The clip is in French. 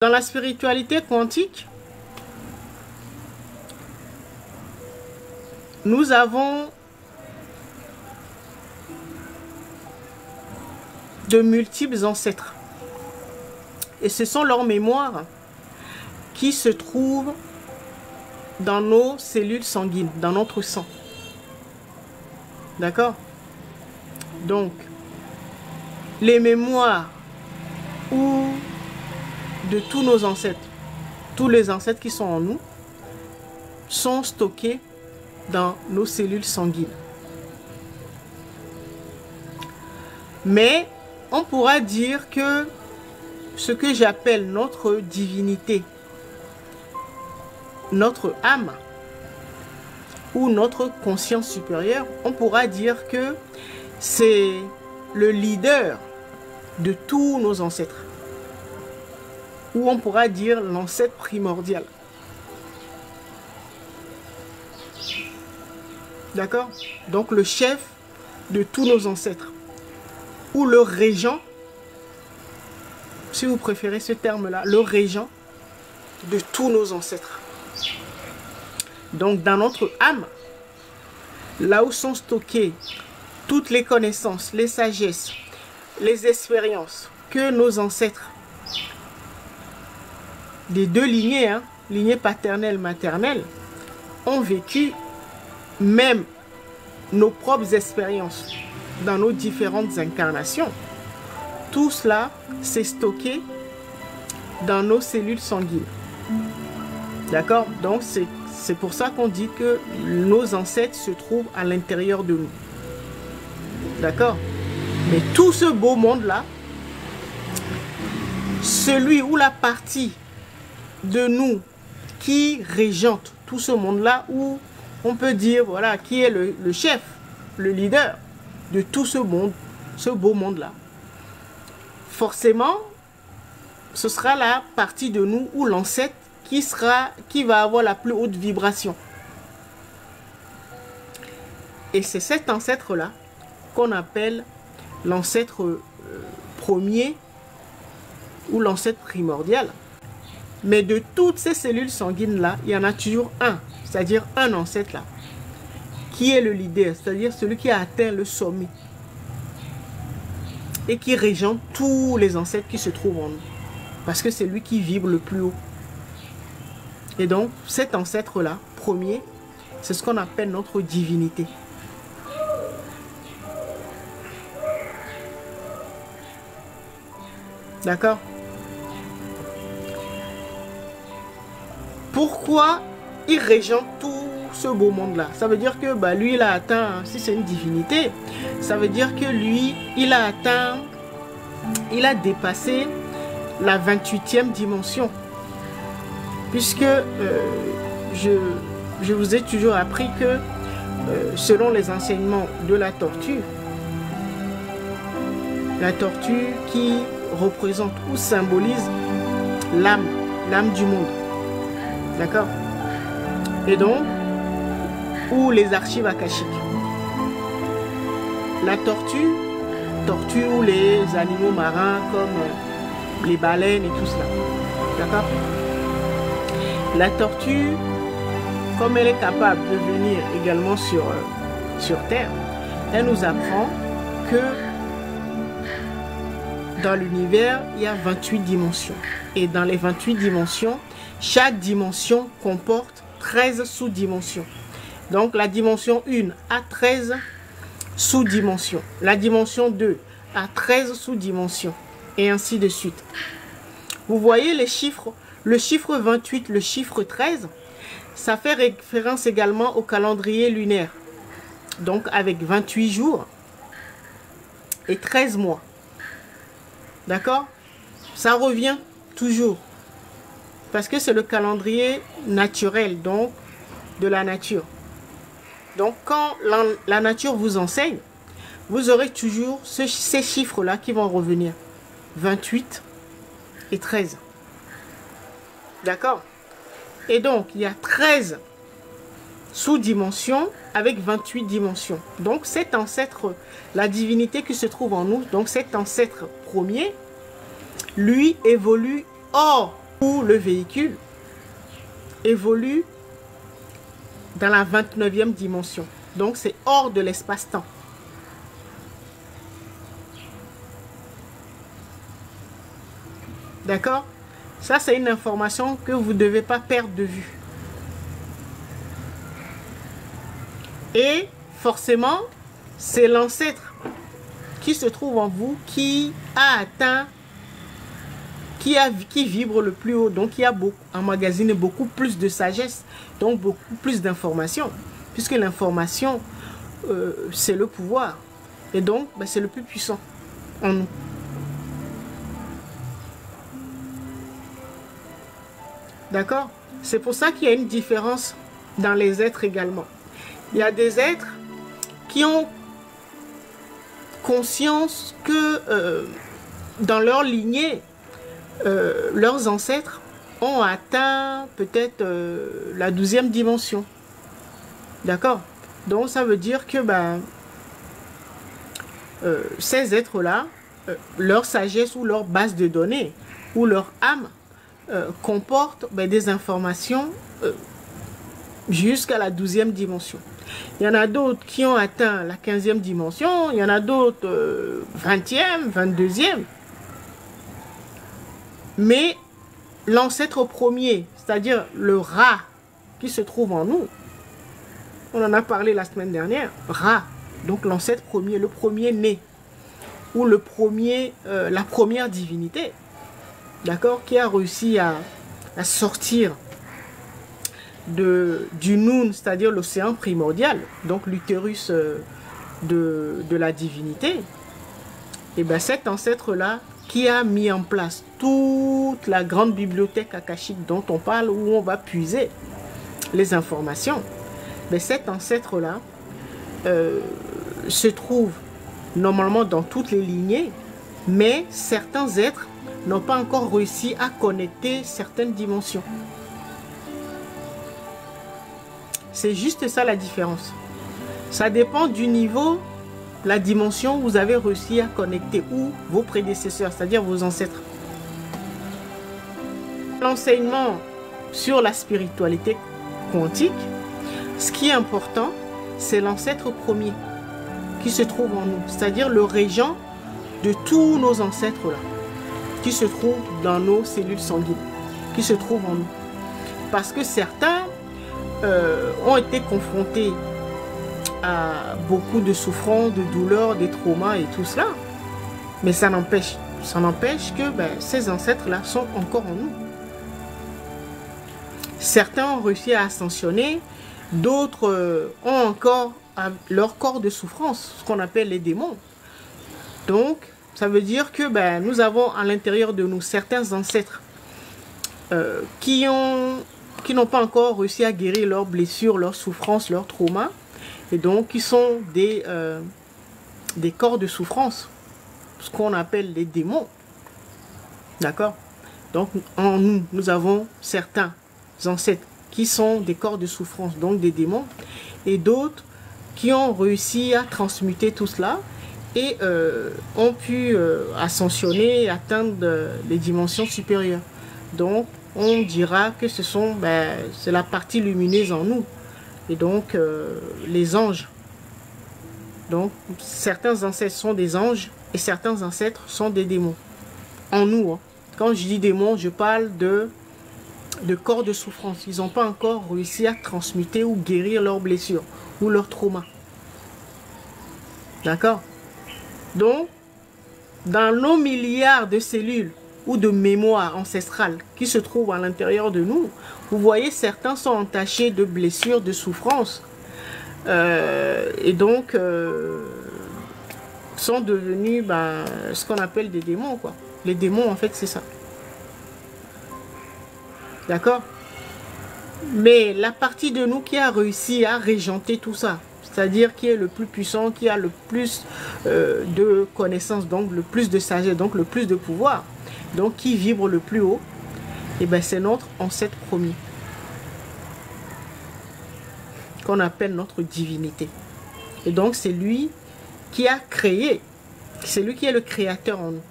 Dans la spiritualité quantique, nous avons de multiples ancêtres. Et ce sont leurs mémoires qui se trouvent dans nos cellules sanguines, dans notre sang. D'accord? Donc, les mémoires ou de tous nos ancêtres, tous les ancêtres qui sont en nous, sont stockés dans nos cellules sanguines. Mais on pourra dire que ce que j'appelle notre divinité, notre âme ou notre conscience supérieure, on pourra dire que c'est le leader de tous nos ancêtres. Ou on pourra dire l'ancêtre primordial. D'accord? Donc le chef de tous nos ancêtres. Ou le régent, si vous préférez ce terme-là, le régent de tous nos ancêtres. Donc dans notre âme, là où sont stockées toutes les connaissances, les sagesses, les expériences que nos ancêtres des deux lignées, lignée paternelle, maternelle, ont vécu, même nos propres expériences dans nos différentes incarnations. Tout cela s'est stocké dans nos cellules sanguines. D'accord? Donc c'est pour ça qu'on dit que nos ancêtres se trouvent à l'intérieur de nous. D'accord? Mais tout ce beau monde-là, celui ou la partie de nous qui régente tout ce monde-là, où on peut dire, voilà, qui est le chef, le leader de tout ce monde, ce beau monde-là. Forcément, ce sera la partie de nous ou l'ancêtre qui va avoir la plus haute vibration. Et c'est cet ancêtre-là qu'on appelle l'ancêtre premier ou l'ancêtre primordial. Mais de toutes ces cellules sanguines-là, il y en a toujours un, c'est-à-dire un ancêtre-là, qui est le leader, c'est-à-dire celui qui a atteint le sommet et qui régente tous les ancêtres qui se trouvent en nous. Parce que c'est lui qui vibre le plus haut. Et donc, cet ancêtre-là, premier, c'est ce qu'on appelle notre divinité. D'accord? Pourquoi il régente tout ce beau monde-là? Ça veut dire que lui, il a atteint, si c'est une divinité, ça veut dire que lui, il a atteint, il a dépassé la 28e dimension. Puisque je vous ai toujours appris que selon les enseignements de la tortue qui représente ou symbolise l'âme du monde. D'accord? Et donc, ou les archives akashiques. La tortue ou les animaux marins comme les baleines et tout cela. D'accord? La tortue, comme elle est capable de venir également sur Terre, elle nous apprend que dans l'univers, il y a 28 dimensions. Et dans les 28 dimensions, chaque dimension comporte 13 sous-dimensions. Donc la dimension 1 a 13 sous-dimensions. La dimension 2 a 13 sous-dimensions. Et ainsi de suite. Vous voyez les chiffres, le chiffre 28, le chiffre 13, ça fait référence également au calendrier lunaire. Donc avec 28 jours et 13 mois. D'accord? Ça revient toujours. Parce que c'est le calendrier naturel, donc de la nature. Donc quand la nature vous enseigne, vous aurez toujours ces chiffres-là qui vont revenir. 28 et 13. D'accord? Et donc il y a 13 sous-dimensions avec 28 dimensions. Donc cet ancêtre, la divinité qui se trouve en nous, donc cet ancêtre premier, lui évolue hors où le véhicule évolue dans la 29e dimension. Donc, c'est hors de l'espace-temps. D'accord? Ça, c'est une information que vous ne devez pas perdre de vue. Et forcément, c'est l'ancêtre qui se trouve en vous qui a atteint, qui vibre le plus haut. Donc, il y a emmagasiné beaucoup plus de sagesse, donc beaucoup plus d'informations. Puisque l'information, c'est le pouvoir. Et donc, ben, c'est le plus puissant en nous. D'accord? C'est pour ça qu'il y a une différence dans les êtres également. Il y a des êtres qui ont conscience que dans leur lignée, leurs ancêtres ont atteint peut-être la 12e dimension. D'accord? Donc ça veut dire que ben, ces êtres-là, leur sagesse ou leur base de données ou leur âme comporte ben, des informations jusqu'à la 12e dimension. Il y en a d'autres qui ont atteint la 15e dimension, il y en a d'autres 20e, 22e. Mais l'ancêtre premier, c'est-à-dire le Ra qui se trouve en nous, on en a parlé la semaine dernière, Ra, donc l'ancêtre premier, le premier né, ou le premier, la première divinité, d'accord, qui a réussi à sortir du Noun, c'est-à-dire l'océan primordial, donc l'utérus de la divinité, et bien cet ancêtre-là qui a mis en place toute la grande bibliothèque akashique dont on parle, où on va puiser les informations, bien cet ancêtre-là se trouve normalement dans toutes les lignées, mais certains êtres n'ont pas encore réussi à connecter certaines dimensions. C'est juste ça la différence. Ça dépend du niveau, la dimension où vous avez réussi à connecter, ou vos prédécesseurs, c'est-à-dire vos ancêtres. L'enseignement sur la spiritualité quantique, ce qui est important, c'est l'ancêtre premier qui se trouve en nous, c'est-à-dire le régent de tous nos ancêtres là, qui se trouve dans nos cellules sanguines, qui se trouve en nous. Parce que certains ont été confrontés à beaucoup de souffrances, de douleurs, des traumas et tout cela. Mais ça n'empêche que ben, ces ancêtres-là sont encore en nous. Certains ont réussi à ascensionner, d'autres ont encore leur corps de souffrance, ce qu'on appelle les démons. Donc, ça veut dire que ben, nous avons à l'intérieur de nous certains ancêtres qui n'ont pas encore réussi à guérir leurs blessures, leurs souffrances, leurs traumas, et donc qui sont des corps de souffrance, ce qu'on appelle les démons. D'accord? Donc en nous, nous avons certains ancêtres qui sont des corps de souffrance, donc des démons, et d'autres qui ont réussi à transmuter tout cela et ont pu ascensionner, atteindre les dimensions supérieures. Donc on dira que c'est la partie lumineuse en nous. Et donc, les anges. Donc, certains ancêtres sont des anges et certains ancêtres sont des démons. En nous, hein. Quand je dis démons, je parle de corps de souffrance. Ils n'ont pas encore réussi à transmuter ou guérir leurs blessures ou leurs traumas. D'accord? Donc, dans nos milliards de cellules ou de mémoire ancestrale qui se trouvent à l'intérieur de nous, vous voyez, certains sont entachés de blessures, de souffrances, et donc sont devenus ce qu'on appelle des démons, quoi. Les démons, en fait, c'est ça. D'accord? Mais la partie de nous qui a réussi à régenter tout ça, c'est-à-dire qui est le plus puissant, qui a le plus de connaissances, donc le plus de sagesse, donc le plus de pouvoir, donc qui vibre le plus haut, et ben c'est notre ancêtre premier, qu'on appelle notre divinité. Et donc c'est lui qui a créé, c'est lui qui est le créateur en nous.